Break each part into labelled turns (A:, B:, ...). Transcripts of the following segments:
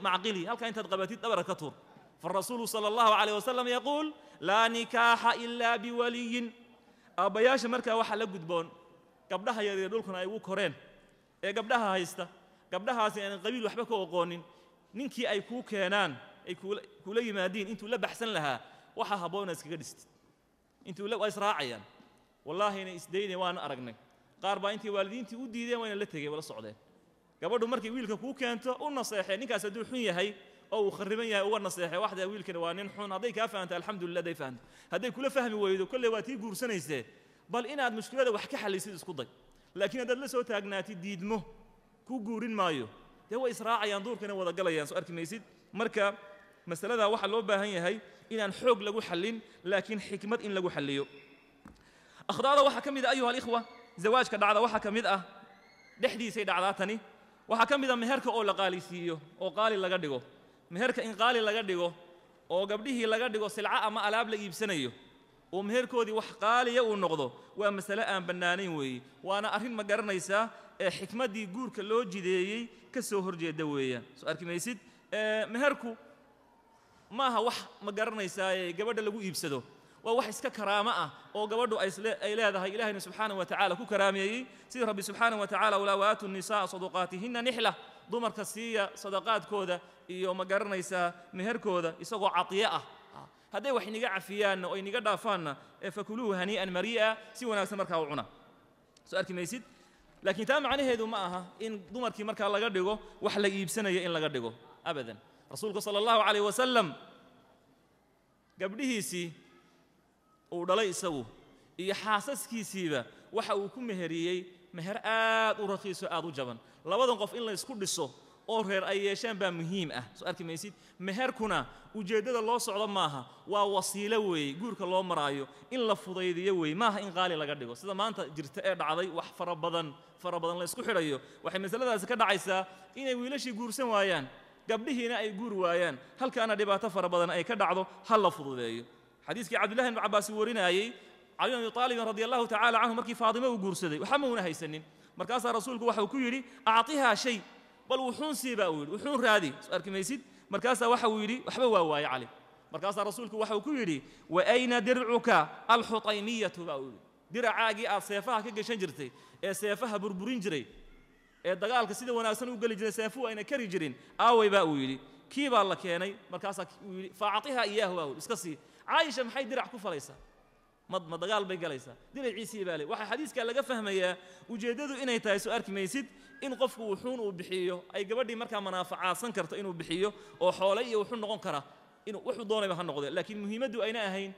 A: معقلي هل كانت قبتيت دبر كتور فالرسول صلى الله عليه وسلم يقول لا نكاح إلا بولي أبياش مركا waxa la gudboon gabdhaha yaryar dhulkuna ay ugu koreen ee gabdhaha haysta gabdhahaasi aan qabiil waxba ka aqoonin ninkii ay ku keenaan ay kula yimaadeen intuu la baxsan lahaa waxa haboon iskaga dhistid intuu la israacayaan wallahi inay isdeeyeen waan aragnay qaar baa intii waalidiintii u diideen wayna la tagay wala socdeen gabadhu markii wiilka ku keento u naseexay ninkaas haduu xun yahay oo uu khariban yahay uga naseexay waxda wiilkana waa nin xun haday ka fahanto alxamdulillah day fahanto haday kula fahmi weydo kullee waa tii guursanayse bal inaad mushkilada wax ka xalisid isku day laakiin hadad la soo taagnaati diidmo ku guurin maayo de way israacayaan duurkana wada galayaan soo arki maysid marka masalada waxa loo baahan yahay inaan xoog lagu xalin laakiin xikmad in lagu xaliyo akhdaada waxa kamid ah ayuha alikhwa zawaajka dhacda waxa kamid ah dhexdiisay dhacdaatani waxa kamid ah meherka oo la qaalisiiyo oo qaali laga dhigo meherka in qaali laga dhigo oo gabdhihii laga dhigo silca ama alaab la iibsanayo oo meherkoodii wax qaaliya uu noqdo waa mas'ala aan banaanayn weey waana arrin ma garanaysa ee xikmadii guurka loo jideeyay ka soo horjeeda weeyaan soo arki maysid meherku maaha wax ma garanaysa ee gabadha lagu iibsado waa wax iska karaama ah oo gabadhu ay leedahay ilaahayna subxaanahu wa ta'ala ku karaameeyay sida rabbi subxaanahu wa ta'ala wala waatu nisaa sadaqaatihinna nihla dumarka siiya sadaqaadkooda iyo ma garanaysa meherkooda isagoo catiya ah haday wax iniga cafiyaan oo iniga dhaafaana fakuluhu hani'an mari'a si wanaagsan markaa u cuna soo arki maysid laakiin taa macnaheedu ma aha in dumarkii markaa laga dhigo wax la iibsanayo in laga dhigo abadan rasuulku sallallahu alayhi wasallam gabdhihiisii uu dhalay isagu iyo xaasaskiisiiba waxa uu ku meheriyay meher aad u raqiiso aad u jaban labadan qof in la isku dhiso oo reer ay yeeshaan baa muhiim ah soo arki maysid meherkuna ujeedada loo socdo maaha waa wasiilo weey guurka loo maraayo in la fudaydiyo weey maaha in qaali laga dhigo sida maanta jirta ee dhacday wax fara badan la isku xirayo waxay masaladaas ka dhacaysaa inay wiilashii guursan waayaan gabdhihiina ay guur waayaan halkaana dhibaato fara badan ay ka dhacdo hal la fududeeyo xadiiskii Abdullah ibn Abbas warinayay Ali ibn Talib radiyallahu ta'ala anhu markii Faadima uu guursaday waxa ma una haysanin markaas rasuulku waxa uu ku yiri aatiha shay bal wuxuun siiba uu yiri wuxuun raadi soo arki maysid markaas waxa uu yiri waxba waa waay cali markaas rasuulku waxa uu ku yiri wa ayna dir'uka al-hutaymiyatu baa uu yiri diracaagi aad seefaha ka gashan jirtay ee seefaha burburin jiray ee dagaalka sida wanaagsan u gali jiray seefu ayna kari jirin aaway baa uu yiri kii baa la keenay markaas uu yiri faatiha iyaahu baa uu iska sii Aisha maxay dirac ku falaysaa ma dagaal bay galaysaa diraciisii baa leh waxa xadiiska laga fahmayaa ujeedadu inay tahay soo arki maysid in qofku wuxuun uu bixiyo ay gabadhii markaa manaafacaadsan karto inuu bixiyo oo xoolo iyo wuxuu noqon kara inuu wuxuu doonayba ha noqdo laakiin muhiimadu ayna ahayn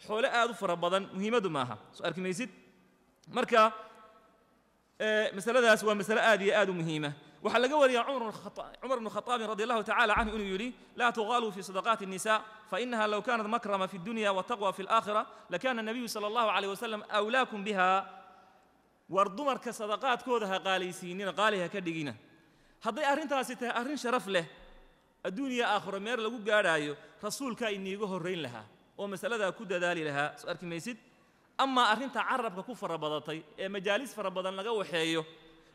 A: xoolo aad u fara badan muhiimadu maaha soo arki maysid marka masaladaas waa mas'ala aad iyo aad u muhiima waxa laga wariyaa Umar ibn Khattab radiyallahu ta'ala anhu inuu yiri la tughalu fi sadaqati an-nisa fa innaha law kanat makrama fi ad-dunya wa taqwa fi al-akhirah lakana an-nabiy sallallahu alayhi wa sallam awlaakum biha wardumarka sadaqaadkooda ha qaalaysiinina qaaliha ka dhigina haday arintaasi tahay arin sharaf leh adduunyo aakhiro meer lagu gaaraayo rasuulka iniiga horeyn lahaa oo masalada ku dadaali lahaa soo arki maysid amma arinta carabka ku farabadatay ee majaalis farabadan laga waxeeyo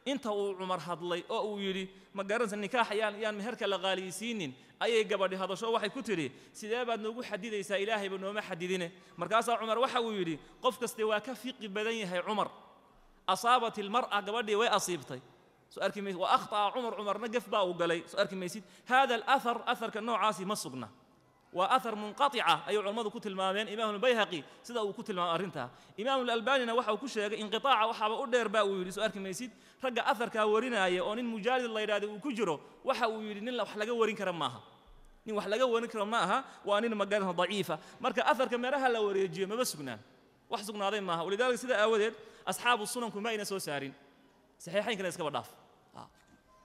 A: inta uu Umar hadlay oo uu yiri ma garanaysan nikaax yaan meherka la qaaliysiinin ayay gabadhi hadasho waxay ku tiri sidee baad noogu xadidaysaa ilaahay ba nooma xadidine markaas Umar waxa uu yiri qof kaste waa ka fiqi badan yahay Umar asaabat almar'a gabadhi way asiibtay soo arki maysid wa akhta Umarna gaf baa uu galay soo arki maysid hada al-athar ka noocaasi ma sugna وأثر منقطعة أي علماء كتل مامين إمام البيهقي سدا وكتل ما أرنتها إمام الألباني وحى وكشة انقطاع وحى أودر باء ويرسو أرك ميسيد رجع أثر كورينا أو إن مجالد الله يراد وكجرو وحى ويرين الله وحلقة ورين كرماها نين وحلقة ورين كرماها وأنين مجالها ضعيفة مركا أثر كمرها لو وريجي ما بسقنا وحسقنا هذين معها ولذلك سدا أودر أصحاب السنن كما ينسوا سارين صحيحين كنا يسكبر ضعف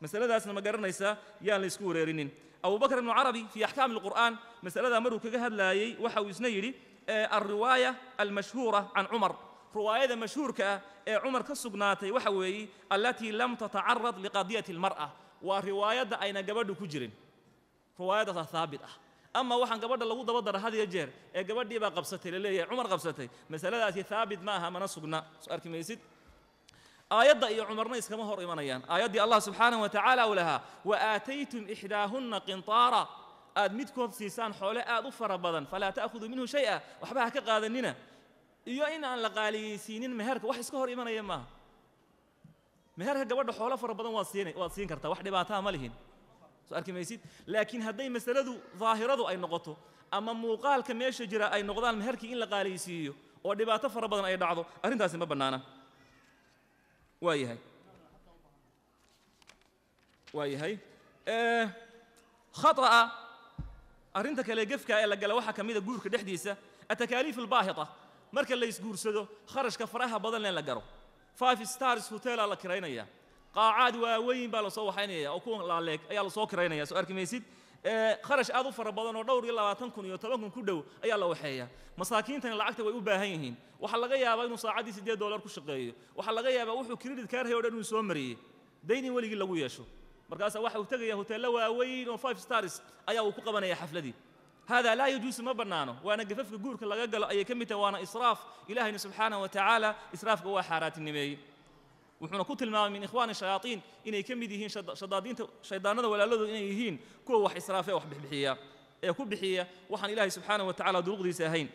A: مسألة أصلا ما قررنا يسا يان ليسكور رينين أبو بكر بن عربي في أحكام القرآن مسألة مروا كجهد لاي وحو يسنيري الرواية المشهورة عن عمر رواية مشهور كعمر كالسقناتي وحوي التي لم تتعرض لقضية المرأة ورواية أين قبض كجرين رواية ثابتة أما وحن قبض الله ضبط هذه الجير قبض يبقى قبصتي للي عمر قبصتي مسألة ثابت معها من السقنا سؤالك ميسيد آيات إيا عمرنا إسكما هور إيمانيان آيات الله سبحانه وتعالى ولها وآتيتم إحداهن قنطارا مدكم سيسان حوله أظفر بدن فلا تأخذوا منه شيئا وحبها كقادننا إيا إن أن لقالي سينين مهرك وحسك هور إيمانيان ما مهرك قبل حوله فر بدن واسين كرتا وحدي باتها مالهين سؤالك ما يسيد لكن هذي مسألة ظاهرة أي نقطه أما موقال كميش جرا أي نقطان مهرك إن لقالي سيو ودباته فر بدن أي دعوه أرين تاسم ببنانا وايهاي خطأ أرنتك اللي جفك إلا جلوحة كمية جورك دحديسة التكاليف الباهظة مركز اللي يسجور سدو خرج كفرها بدل لين لجرو 5 ستارز هوتيل على كرينيا قاعد وين بالصو حينيا أو كون لا لك أي الله صو كرينيا سؤالك ميسيد خرج أظفر بدل ودور يلا تنكن يتبعكم كله أي الله وحيا مساكين تن العقد ويباهيهن وحلقيا بينو ساعدي $8 كشقيه وحلقيا وحو كريدت كار هي ودن سو مري ديني ولي لو يشو markaas waxa uu tagaya hoteelo waaweyn oo 5 stars ayaa uu ku qabanaya xafladii hada la yajuus ma banaano waana gafafka guurka laga galo ay kamid tahay waana israaf ilaahina subhanahu wa ta'ala israafka waa xaaraatinimeey wuxuuna ku tilmaamay min ikhwaan shayaatiin inay kamid yihiin shaydaanada walaaladu inay yihiin kuwa wax israafay wax bixiya ee ku bixiya waxaan ilaahay subhanahu wa ta'ala duruqdiisa ahayn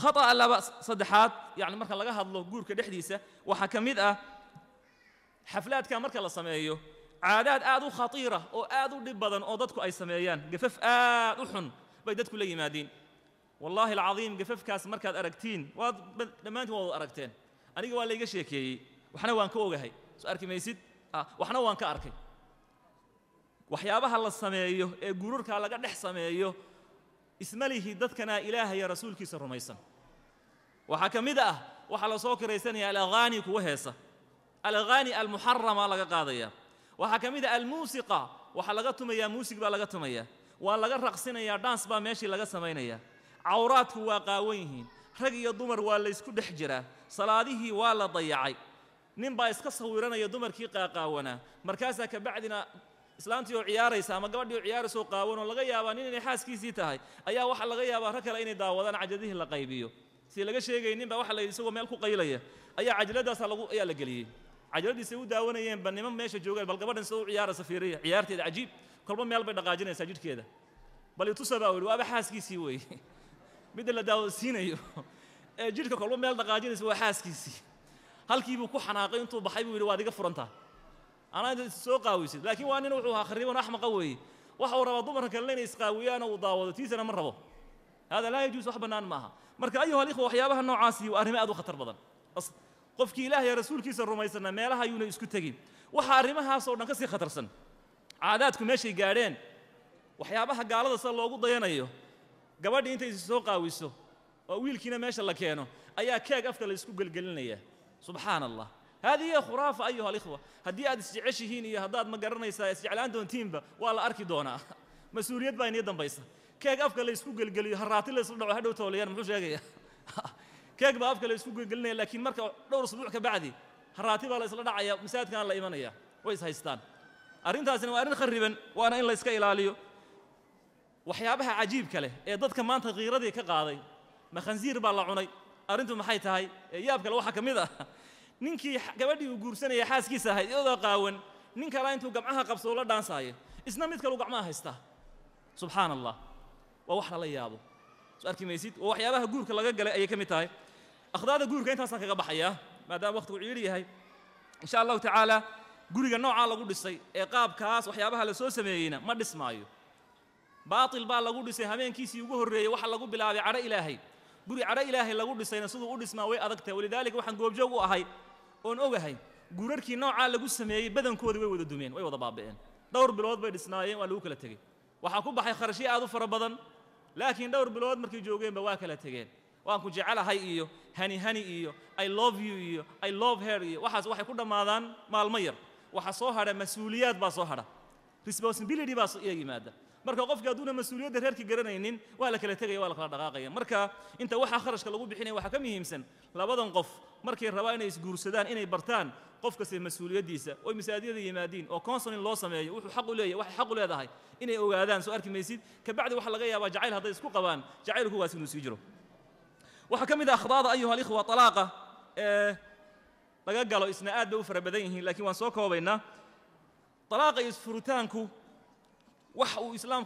A: khata alla saddexaad yani marka laga hadlo guurka dhexdiisa waxa kamid ah xaflaadka marka la sameeyo عادات آدو خطيرة أو آدو دبضن أو ضدكو أي سميان قفف آدو حن بيدتكو لي مادين والله العظيم قفف كاس مركز أركتين لما أنت والله أركتين أنا قوال لي قشيكي وحنا وان كوغهي سؤالك ما يسيد وحنا وان كأركي وحيابها الله السمايو قرورك على قد سمايو اسمله ضدكنا إله يا رسول كيسر رميسا وحكم ذا وحلا صوك ريساني على أغاني كوهيسة الأغاني المحرمة على قاضية وحكميد الموسيقى وحلقتهم يا موسيقى بلغتهم يا ولا رقصنا يا دانس با ماشي لغا سمينيا عورات واقاوينهين رجي الدمر ولا اسكو دحجرا صلاديه ولا ضيعي نين با اسك صويرنا يا دمركي قاقاونا مركاسا كبعدنا اسلامتي وعياريسا ما غبدي عيارسو قاون ولا يابا نين xaaskiisii tahay ayaa waxa laga yaabaa rag kale inay daawadaan cajadihi la qaybiyo si laga sheegaynin ba waxa la isagoo meel ku qaylaya ayaa cajladaas ayaa la galiyay عجلتي سووا داونيين بنيمان ماشي جوجل بل قبل نسوي عيارة سفيرية عيارتي عجيب كل ما ميل بيدقاجين ساجد كذا بل يتصل وأبى حاسكي سوي بدل داو سينيو جيرك كل ما ميل دقاجين سوى حاسكي سي هل كيبو كحناقين طو بحيبو بالوادي قفرنتها أنا سوق قويس لكن وأنا نوعها خريبا أحمق قوي وحور ضمرك اللين يسقاويانا وضاوض تيسنا مرة هذا لا يجوز وحبنا معها مرك أيها الإخوة وحيابها النوعاسي وأرمي أدو خطر بدن أصلا qofkii ilaahay rasuulkiisa rumaysana meelaha ayuu isku tagin waxa arimahaas oo dhan ka sii khatarsan caadaadku meeshay gaadheen waxyaabaha gaalada sida loogu dayanayo gabadhii intay soo qaawiso oo wiilkiina meesha la keeno ayaa keeg afka la isku galgalinaya subhanallah هذه خرافة أيها الإخوة هدي أد استعشهين يا هداد ما قررنا استعلان دون تيمبا ولا أركي دونا مسؤولية بين يدهم بيسا كيك أفكار اللي يسكو قلقلي هراتي اللي يصدعوا هدو توليان محوش يا كيك بأفكار اللي يسكو قلقلي لكن مركا دور أسبوع كبعدي هراتي بالله يصدع يا مساعد كان الله إيمانيا ويس هايستان أرين تاسن وأرين خربا وأنا إن لا يسكا إلاليو وحيابها عجيب كله ضد كمان تغيير ذي كقاضي ما خنزير بالله عني أرنتو محيط هاي يابك لو حكم ذا ninkii gabadhii uu guursanayay xaaskiisa ahayd iyadoo qaawan nin kale intuu gacmaha qabsado la dhaansaayay isna mid kale uu gacmaha haysta subhanallah waa wax la yaabo soo arkimaysid oo waxyaabaha guurka laga galay ay ka mid tahay akhdaada guurka intaas kaga baxaya maadaama waqtigu ciiri yahay insha Allah ta'ala guriga nooca lagu dhisay ee qaabkaas waxyaabaha la soo sameeyayna ma dhismaayo baatil baa lagu dhisay habeenkiisii ugu horeeyay waxa lagu bilaabay cara ilaahay guri cara ilaahay lagu dhisayna sidoo u dhismaa way adagtay walidaalika waxaan goobjoog u ahay oon ogahay gurarkii nooca lagu sameeyay badankooda way wada dumeen way wada baaba'een dhowr bilood bay dhisnaayeen waa lagu kala tagay waxa ku baxay kharashi aad u fara badan laakiin dhowr bilood markii joogeenba waa kala tageen waan ku jecelahay iyo hani iyo I love you iyo I love her iyo waxaas waxay ku dhamaadaan maalmo yar waxa soo hada mas'uuliyad baa soo hada responsibility baa soo yimaada marka qofka aduuna mas'uuliyadda reerka garanaynin waa la kala tagay waa la kala dhaqaaqay marka inta waxa kharashka lagu bixinay waxa ka muhiimsan labadan qof markay rabaan inay isguursadaan inay bartaan qofka si mas'uuliyadiisa oo misaadiyada yimaadeen oo counseling loo sameeyo wuxuu xaq u leeyahay waxa xaq u leedahay inay ogaadaan soo arki maysid ka bacdi waxa laga yaabaa jacayl haday isku qabaan jacaylku waa inuu sii jiro waxa kamid ah akhdaada ayuha alikhwa talaaqa laga galo isna aad bay u fara badan yihiin laakiin waan soo koobaynaa talaaqa isfuritaanku wax uu islaamku